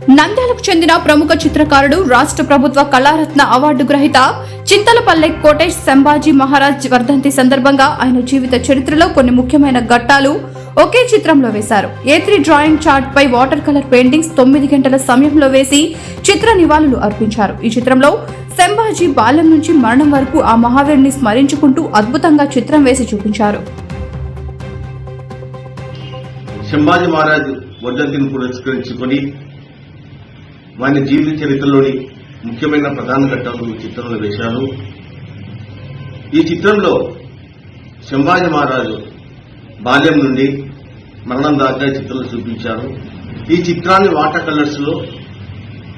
నంద్యాలకు చెందిన ప్రముఖ చిత్రకారుడు రాష్ట్ర ప్రభుత్వ కళారత్న అవార్డు గ్రహీత చింతలపల్లె కోటేష్ సంభాజీ మహారాజ్ వర్ధంతి సందర్భంగా ఆయన జీవిత చరిత్రలో కొన్ని ముఖ్యమైన ఘట్టాలు ఒకే చిత్రంలో వేశారు. A3 డ్రాయింగ్ చార్ట్ పై వాటర్ కలర్ పెయింటింగ్స్ 9 గంటల సమయంలో వేసి చిత్ర నివాళులు అర్పించారు. ఈ చిత్రంలో సంభాజీ బాల్యం నుంచి మరణం వరకు ఆ మహావీరుని స్మరించుకుంటూ అద్భుతంగా చిత్రం వేసి చూపించారు. సంభాజీ మహారాజ్ వర్ధంతిని పురస్కరించుకొని వారి జీవిత చరిత్రలోని ముఖ్యమైన ప్రధాన ఘట్టాలు ఈ చిత్రంలో వేశారు. ఈ చిత్రంలో సంభాజీ మహారాజు బాల్యం నుండి మరణం దాకా చిత్రంలో చూపించారు. ఈ చిత్రాన్ని వాటర్ కలర్స్ లో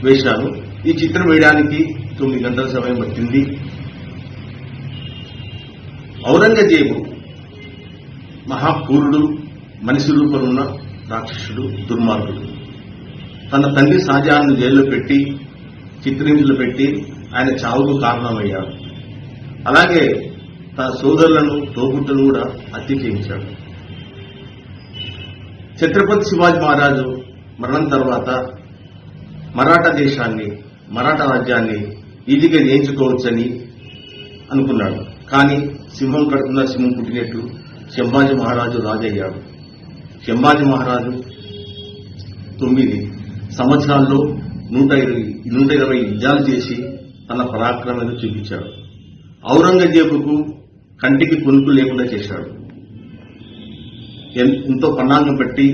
వేశారు. ఈ చిత్రం వేయడానికి 9 గంటల సమయం పట్టింది. ఔరంగజేబు మహాపూరుడు, మనిషి రూపంలో రాక్షసుడు, దుర్మార్గుడు. తన తండ్రి షాజహాన్ను జైల్లో పెట్టి చిత్రహింసలు పెట్టి ఆయన చావుకు కారణమయ్యాడు. అలాగే తన సోదరులను తోబుట్టును కూడా హత్య చేయించాడు. ఛత్రపతి శివాజీ మహారాజు మరణం తర్వాత మరాఠా దేశాన్ని, మరాఠా రాజ్యాన్ని ఈజీగా జయించుకోవచ్చని అనుకున్నాడు. కానీ సింహం కడుతున్న సింహం పుట్టినట్టు సంభాజీ మహారాజు రాజయ్యాడు. సంభాజీ మహారాజు 9 సంవత్సరాల్లో 120 యుద్ధాలు చేసి తన పరాక్రమాన్ని చూపించాడు. ఔరంగజేబుకు కంటికి కొనుక్కు లేకుండా చేశాడు. ఎంతో పన్నాగం పెట్టి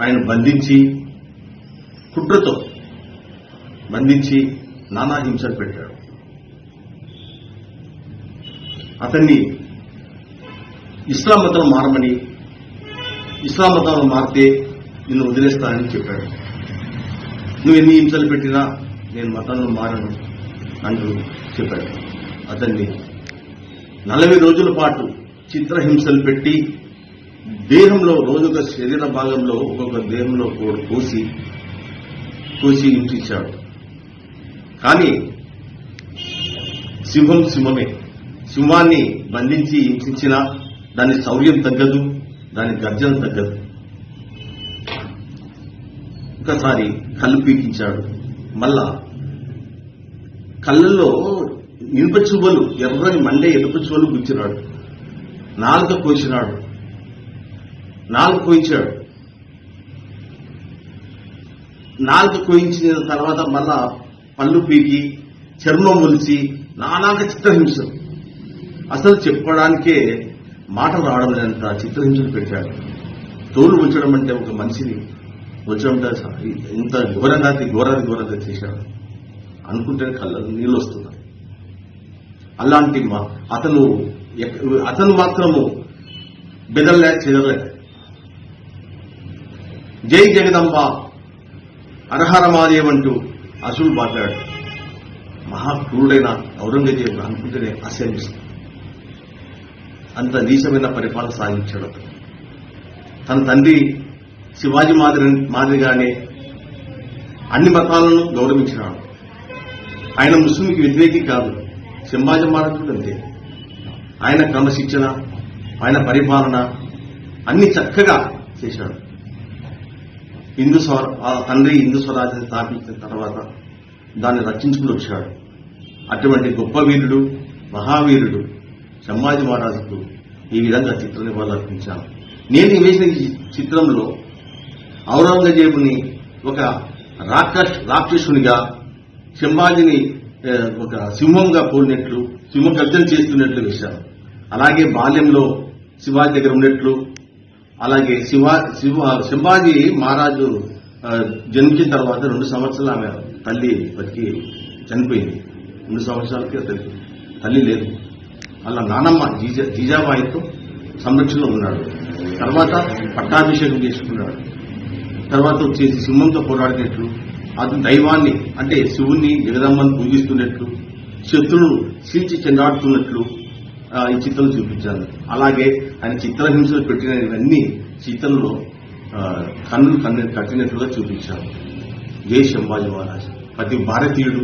ఆయన బంధించి, కుట్రతో బంధించి నానా హింసలు పెట్టాడు. అతన్ని ఇస్లాం మతం మారమని, ఇస్లాం మతంలో మారితే నిన్ను వదిలేస్తానని చెప్పాడు. నువ్వు ఎన్ని హింసలు పెట్టినా నేను మతంలో మారను అంటూ చెప్పాడు. అతన్ని 40 రోజుల పాటు చిత్రహింసలు పెట్టి దేహంలో రోజుగా శరీర భాగంలో ఒక్కొక్క దేహంలో కోసి హింసించాడు. కానీ సింహం సింహమే. సింహాన్ని బంధించి హింసించినా దాని శౌర్యం తగ్గదు, దాని గర్జన తగ్గదు. ఒకసారి కళ్ళు పీకించాడు. మళ్ళా కళ్ళల్లో ఇనుప చువ్వలు, ఎర్రని మండే ఇనుప చువ్వలు గుచ్చినాడు. నాలుక కోయించాడు. నాలుక కోయించిన తర్వాత మళ్ళా పళ్ళు పీకి చర్మం ఒలిచి నానాక చిత్రహింసలు, అసలు చెప్పడానికే మాటలు రావడం లేనంత చిత్రహింసలు పెట్టాడు. తోలు ఉంచడం అంటే ఒక మనిషిని ఉంచడం ఇంత ఘోరంగా చేశాడు. అనుకుంటే కళ్ళ నీళ్ళు వస్తున్నాయి. అలాంటి అతను మాత్రము చెదరలేదు. జై జగదంబ అరహరమాదేవంటూ అసులు మాట్లాడాడు. మహాక్రూడైన ఔరంగజేబు అనుకుంటేనే అసహ్యిస్తుంది. అంత నీచమైన పరిపాలన సాగించాడు. తన తండ్రి శివాజీ మాదిరిగానే అన్ని మతాలను గౌరవించినాడు. ఆయన ముస్లింకి వ్యతిరేకి కాదు. సంభాజీ మహారాజు అంతే. ఆయన క్రమశిక్షణ, ఆయన పరిపాలన అన్ని చక్కగా చేశాడు. తండ్రి హిందూ స్వరాజ్యాన్ని స్థాపించిన తర్వాత దాన్ని రక్షించుకుని వచ్చాడు. అటువంటి గొప్ప వీరుడు, మహావీరుడు సంభాజీ మహారాజుకు ఈ విధంగా చిత్ర నివాళులు అర్పించాను. నేను వేసిన ఈ చిత్రంలో ఔరంగజేబుని ఒక రాక్షసునిగా, సంభాజీని ఒక సింహంగా పోలినట్లు, సింహ గర్జన చేస్తున్నట్లు వేశాను. అలాగే బాల్యంలో శివాజీ దగ్గర ఉన్నట్లు, అలాగే సంభాజీ మహారాజు జన్మించిన తర్వాత 2 సంవత్సరాలు ఆమె తల్లి బతికి చనిపోయింది. 2 సంవత్సరాలకి తల్లి లేదు. అలా నానమ్మ జీజాబాయితో సంరక్షణలో ఉన్నాడు. తర్వాత పట్టాభిషేకం చేసుకున్నాడు. తర్వాత వచ్చేసి సింహంతో పోరాడినట్లు, అది దైవాన్ని అంటే శివుణ్ణి, జగదమ్మని పూజిస్తున్నట్లు, శత్రువును చీల్చి చెండాడుతున్నట్లు ఈ చిత్రం చూపించాను. అలాగే ఆయన చిత్రహింసలు పెట్టినవన్నీ చిత్రంలో కన్నులు కట్టినట్లుగా చూపించాను. జై సంభాజీ మహారాజ్. ప్రతి భారతీయుడు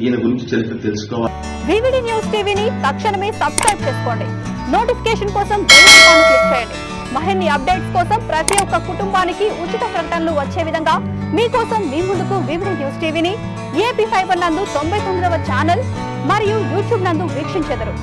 ఈయన గురించి చరిత్ర తెలుసుకోవాలి. VVD న్యూస్ టీవీని తక్షణమే సబ్స్క్రైబ్ చేసుకోండి. నోటిఫికేషన్ కోసం బెల్ ఐకాన్ క్లిక్ చేయండి. మరిన్ని అప్డేట్స్ కోసం ప్రతి ఒక్క కుటుంబానికి ఉచిత ప్రకటనలు వచ్చే విధంగా మీకోసం మీ ముందుకు వివిడి న్యూస్ టీవీని ఏపీ ఫైబర్ నందు 99వ ఛానల్ మరియు యూట్యూబ్ నందు వీక్షించెదరు.